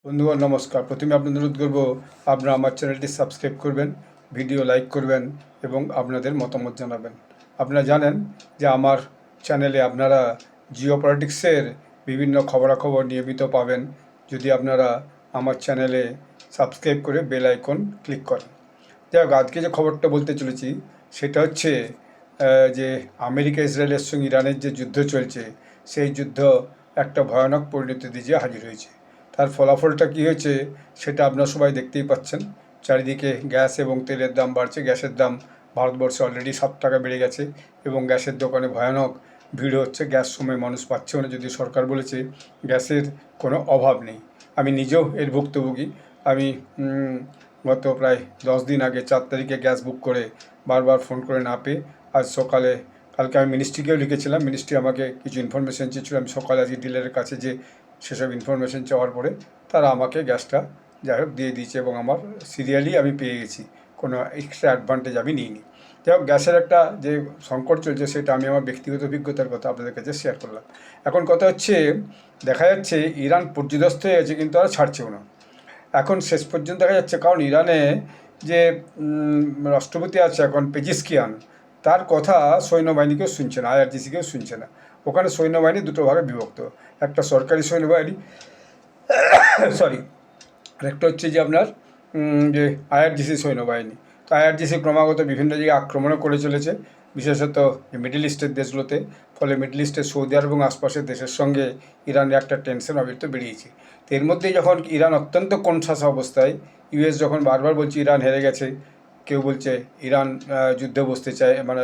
বন্ধুগণ নমস্কার। প্রথমে আপনাদের অনুরোধ করব আপনারা আমার চ্যানেলটি সাবস্ক্রাইব করবেন, ভিডিও লাইক করবেন এবং আপনাদের মতামত জানাবেন। আপনারা জানেন যে আমার চ্যানেলে আপনারা জিওপলিটিক্সের বিভিন্ন খবরাখবর নিয়মিত পাবেন যদি আপনারা আমার চ্যানেলে সাবস্ক্রাইব করে বেল আইকন ক্লিক করেন। যাই হোক, আজকে যে খবরটা বলতে চলেছি সেটা হচ্ছে যে আমেরিকা ইসরায়েলের সঙ্গে ইরানের যে যুদ্ধ চলছে সেই যুদ্ধ একটা ভয়ানক পরিণতিতে যে হাজির হয়েছে। তার ফলাফলটা কী হয়েছে সেটা আপনারা সবাই দেখতেই পাচ্ছেন। চারিদিকে গ্যাস এবং তেলের দাম বাড়ছে। গ্যাসের দাম ভারতবর্ষে অলরেডি 7 টাকা বেড়ে গেছে এবং গ্যাসের দোকানে ভয়ানক ভিড় হচ্ছে। গ্যাস সময় মানুষ পাচ্ছেও না, যদি সরকার বলেছে গ্যাসের কোনো অভাব নেই। আমি নিজেও এর ভুক্তভোগী। আমি গত প্রায় 10 দিন আগে 4 তারিখে গ্যাস বুক করে বারবার ফোন করে না পেয়ে আজ সকালে, কালকে আমি মিনিস্ট্রিকেও লিখেছিলাম, মিনিস্ট্রি আমাকে কিছু ইনফরমেশান চেয়েছিল। আমি সকালে আজকে ডিলারের কাছে যে সেসব ইনফরমেশান চাওয়ার পরে তারা আমাকে গ্যাসটা যাই হোক দিয়ে দিয়েছে এবং আমার সিরিয়ালি আমি পেয়ে গেছি, কোনো এক্সট্রা অ্যাডভান্টেজ আমি নিইনি। যাই হোক, গ্যাসের একটা যে সংকট চলছে সেটা আমি আমার ব্যক্তিগত অভিজ্ঞতার কথা আপনাদের কাছে শেয়ার করলাম। এখন কথা হচ্ছে, দেখা যাচ্ছে ইরান পর্যুদস্ত হয়ে গেছে কিন্তু আর ছাড়ছেও না। এখন শেষ পর্যন্ত দেখা যাচ্ছে, কারণ ইরানে যে রাষ্ট্রপতি আছে এখন পেজিশকিয়ান, তার কথা সৈন্যবাহিনীকেও শুনছে না, আইআরজিসিকেও শুনছে না। ওখানে সৈন্যবাহিনী দুটো ভাগে বিভক্ত, একটা সরকারি সৈন্যবাহিনী সরি আর একটা হচ্ছে যে আপনার যে আইআরজিসি সৈন্যবাহিনী। তো আইআরজিসি ক্রমাগত বিভিন্ন জায়গায় আক্রমণও করে চলেছে, বিশেষত মিডল ইস্টের দেশগুলোতে। ফলে মিডল ইস্টের সৌদি আরব এবং আশপাশের দেশের সঙ্গে ইরানের একটা টেনশন অবিরত বেরিয়েছে। তো এর মধ্যেই যখন ইরান অত্যন্ত কোণঠাসা অবস্থায়, ইউএস যখন বারবার বলছে ইরান হেরে গেছে, কেউ বলছে ইরান যুদ্ধে বসতে চায়, মানে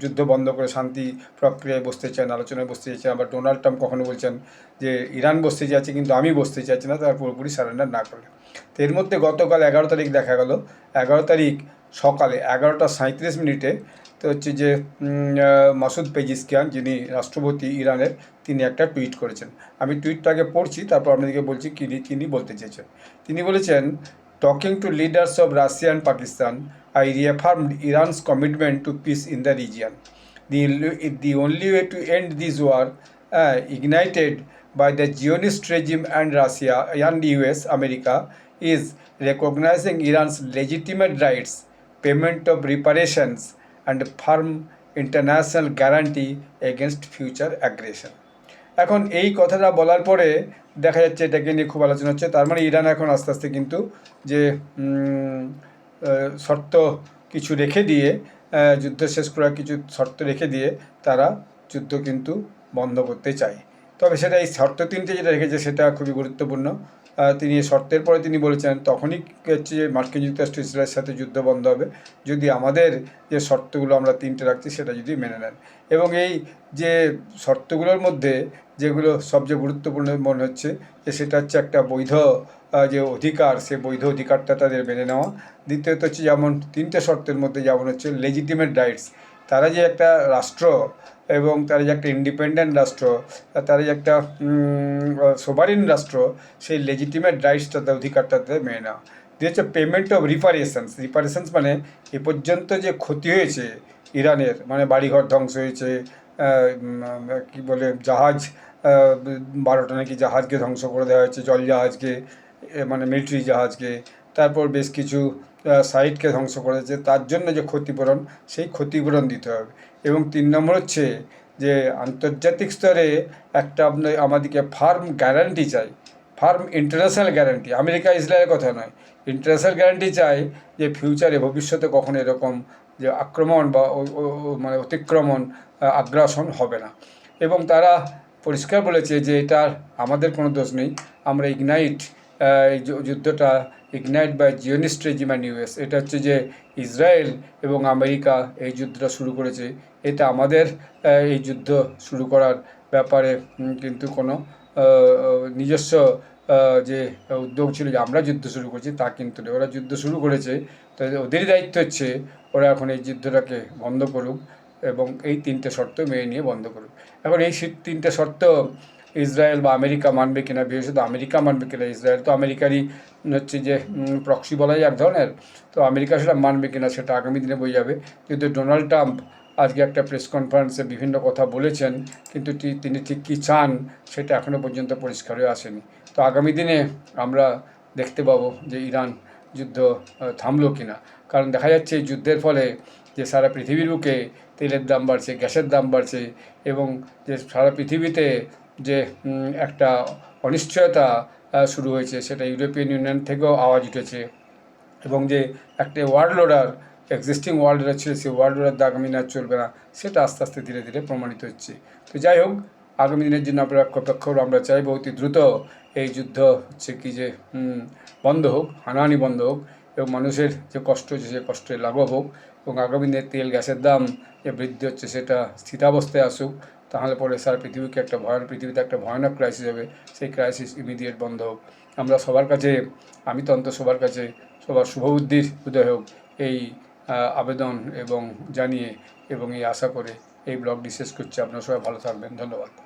যুদ্ধ বন্ধ করে শান্তি প্রক্রিয়ায় বসতে চায়, আলোচনায় বসতে চাইছে। আবার ডোনাল্ড ট্রাম্প কখনো বলছেন যে ইরান বসতে চাইছে কিন্তু আমি বসতে চাইছি না, তারা পুরোপুরি সারেন্ডার না করলে। তো এর মধ্যে গতকাল 11 তারিখ দেখা গেল, 11 তারিখ সকালে 11টা 37 মিনিটে তো হচ্ছে যে মাসুদ পেজিশকিয়ান, যিনি রাষ্ট্রপতি ইরানের, তিনি একটা টুইট করেছেন। আমি টুইটটাকে পড়ছি, তারপর আপনাদেরকে বলছি কী তিনি বলতে চেয়েছেন। তিনি বলেছেন, talking to leaders of Russia and Pakistan, I reaffirmed Iran's commitment to peace in the region. The only way to end this war, ignited by the Zionist regime and Russia and US, America, is recognizing Iran's legitimate rights, payment of reparations, and firm international guarantee against future aggression. এখন এই কথাটা বলার পরে দেখা যাচ্ছে এটাকে নিয়ে খুব আলোচনা হচ্ছে। তার মানে ইরান এখন আস্তে আস্তে কিন্তু যে শর্ত কিছু রেখে দিয়ে, যুদ্ধ শেষ করার কিছু শর্ত রেখে দিয়ে তারা যুদ্ধ কিন্তু বন্ধ করতে চায়। তবে সেটা এই শর্ত 3টে যেটা রেখেছে সেটা খুবই গুরুত্বপূর্ণ। তিনি শর্তের পরে তিনি বলেছেন তখনই হচ্ছে যে মার্কিন যুক্তরাষ্ট্র ইসরায়েলের সাথে যুদ্ধ বন্ধ হবে যদি আমাদের যে শর্তগুলো আমরা 3টে রাখছি সেটা যদি মেনে নেন। এবং এই যে শর্তগুলোর মধ্যে যেগুলো সবচেয়ে গুরুত্বপূর্ণ মনে হচ্ছে যে সেটা হচ্ছে একটা বৈধ যে অধিকার, সে বৈধ অধিকারটা তাদের মেনে নেওয়া। দ্বিতীয়ত হচ্ছে যেমন 3টে শর্তের মধ্যে যেমন হচ্ছে লেজিটিমেট রাইটস, তারা যে একটা রাষ্ট্র এবং তারা যে একটা ইন্ডিপেন্ডেন্ট রাষ্ট্র, তারা যে একটা সোভারিন রাষ্ট্র, সেই লেজিটিমেট রাইটসটা, অধিকারটা তাদের মেনে নেওয়া। দিয়ে হচ্ছে পেমেন্ট অফ রিপারেশনস মানে এ পর্যন্ত যে ক্ষতি হয়েছে ইরানের, মানে বাড়িঘর ধ্বংস হয়েছে, কী বলে জাহাজ 12টা নাকি জাহাজকে ধ্বংস করে দেওয়া হয়েছে, জল জাহাজকে, মানে মিলিটারি জাহাজকে, তারপর বেশ কিছু সাইটকে ধ্বংস করেছে, তার জন্য যে ক্ষতিপূরণ, সেই ক্ষতিপূরণ দিতে হবে। এবং 3 নম্বর হচ্ছে যে আন্তর্জাতিক স্তরে একটা আমাদেরকে ফার্ম গ্যারান্টি চাই, ফার্ম ইন্টারন্যাশনাল গ্যারান্টি, আমেরিকা ইসরায়েলের কথা নয়, ইন্টারন্যাশনাল গ্যারান্টি চাই যে ফিউচারে ভবিষ্যতে কখনো এরকম যে আক্রমণ বা মানে অতিক্রমণ, আগ্রাসন হবে না। এবং তারা পরিষ্কার বলেছে যে এটার আমাদের কোনো দোষ নেই, আমরা এই যুদ্ধটা ignite by Zionist regime and US, এটা হচ্ছে যে ইসরায়েল এবং আমেরিকা এই যুদ্ধটা শুরু করেছে, এটা আমাদের এই যুদ্ধ শুরু করার ব্যাপারে কিন্তু কোনো নিজস্ব যে উদ্যোগ ছিল যে আমরা যুদ্ধ শুরু করছি তা কিন্তু নেই। ওরা যুদ্ধ শুরু করেছে, তাদের ওদেরই দায়িত্ব হচ্ছে ওরা এখন এই যুদ্ধটাকে বন্ধ করুক এবং এই 3টে শর্ত মেনে নিয়ে বন্ধ করুক। এখন এই 3টে শর্ত ইসরায়েল বা আমেরিকা মানবে কিনা, বিশেষত আমেরিকা মানবে কিনা, ইসরায়েল তো আমেরিকারই হচ্ছে যে প্রক্সি বলা যায় এক ধরনের, তো আমেরিকা সেটা মানবে কিনা সেটা আগামী দিনে বোঝা যাবে। কিন্তু ডোনাল্ড ট্রাম্প আজকে একটা প্রেস কনফারেন্সে বিভিন্ন কথা বলেছেন, কিন্তু তিনি ঠিক কী চান সেটা এখনও পর্যন্ত পরিষ্কার হয়ে আসেনি। তো আগামী দিনে আমরা দেখতে পাবো যে ইরান যুদ্ধ থামলো কি না। কারণ দেখা যাচ্ছে এই যুদ্ধের ফলে যে সারা পৃথিবীর বুকে তেলের দাম বাড়ছে, গ্যাসের দাম বাড়ছে, এবং যে সারা পৃথিবীতে যে একটা অনিশ্চয়তা শুরু হয়েছে, সেটা ইউরোপিয়ান ইউনিয়ন থেকেও আওয়াজ উঠেছে। এবং যে একটা world order, existing world order ছিল, সেই ওয়ার্ল্ড অর্ডার আগামী দিনে আর চলবে না, সেটা আস্তে আস্তে ধীরে ধীরে প্রমাণিত হচ্ছে। তো যাই হোক, আগামী দিনের জন্য আমরা অপেক্ষা করব। আমরা চাইব অতি দ্রুত এই যুদ্ধ হচ্ছে কি যে বন্ধ হোক, হানাহানি বন্ধ হোক, এবং মানুষের যে কষ্ট হচ্ছে সেই কষ্টের লাঘব হোক, এবং আগামী দিনে তেল গ্যাসের দাম যে বৃদ্ধি হচ্ছে সেটা স্থিতাবস্থায় আসুক। তাহলে পরে সারা পৃথিবীকে পৃথিবীতে একটা ভয়ানক ক্রাইসিস হবে, সেই ক্রাইসিস ইমিডিয়েট বন্ধ হোক। আমরা সবার কাছে, আমি তো অন্তত সবার কাছে, সবার শুভবুদ্ধির উদয় হোক এই আবেদন এবং জানিয়ে এবং এই আশা করে এই ব্লগটি শেষ করছি। আপনারা সবাই ভালো থাকবেন। ধন্যবাদ।